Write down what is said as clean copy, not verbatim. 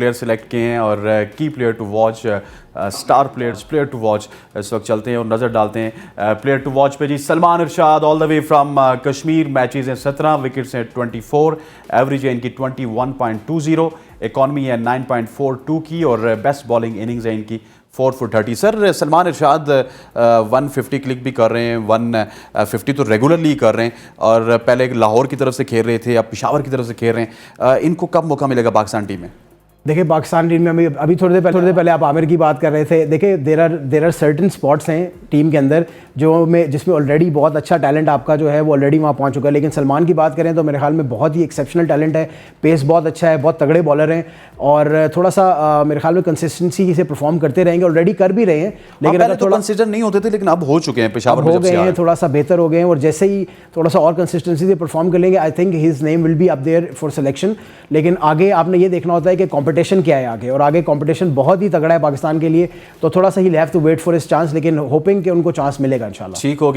Player select کیے ہیں اور key player to watch star player to watch اس وقت چلتے ہیں اور نظر ڈالتے ہیں پلیئر ٹو واچ پہ جی. سلمان ارشاد آل دا وے فرام کشمیر. میچز ہیں 17, وکٹس ہیں 24, ایوریج ہے ان کی 21.20, اکانومی ہے 9.42 کی اور بیسٹ بالنگ اننگز ہے ان کی 4 for 30. Sir Salman Irshad 150 click بھی کر رہے ہیں, 150 تو ریگولرلی کر رہے ہیں اور پہلے لاہور کی طرف سے کھیل رہے تھے, اب پشاور کی طرف سے کھیل رہے ہیں. ان کو کب موقع ملے گا پاکستان ٹیم میں؟ دیکھیں پاکستان ٹیم میں ابھی تھوڑی دیر پہلے آپ عامر کی بات کر رہے تھے. دیکھیں دیر آر سرٹن اسپاٹس ہیں ٹیم کے اندر جس میں آلریڈی بہت اچھا ٹیلنٹ آپ کا جو ہے وہ آلریڈی وہاں پہنچ چکا ہے. لیکن سلمان کی بات کریں تو میرے خیال میں بہت ہی ایکسیپشنل ٹیلنٹ ہے, پیس بہت اچھا ہے, بہت تگڑے بالر ہیں اور تھوڑا سا میرے خیال میں کنسسٹنسی سے پرفارم کرتے رہیں گے, آلریڈی کر بھی رہے ہیں. لیکن اگر تھوڑا کنسسٹنٹ نہیں ہوتے تھے لیکن اب ہو چکے ہیں, پشاور میں ہو گئے ہیں, تھوڑا سا بہتر ہو گئے ہیں اور جیسے ہی تھوڑا سا اور کنسسٹنسی سے پرفارم کر لیں گے I think his name will be up there for selection. لیکن آگے آپ نے یہ دیکھنا ہوتا ہے کہ کمپٹیشن کیا ہے آگے, اور آگے کمپٹیشن بہت ہی تگڑا ہے پاکستان کے لیے, تو تھوڑا سا ہی have to wait for his chance, لیکن ہوپنگ کہ ان کو چانس ملے گا انشاءاللہ. ٹھیک ہو گیا.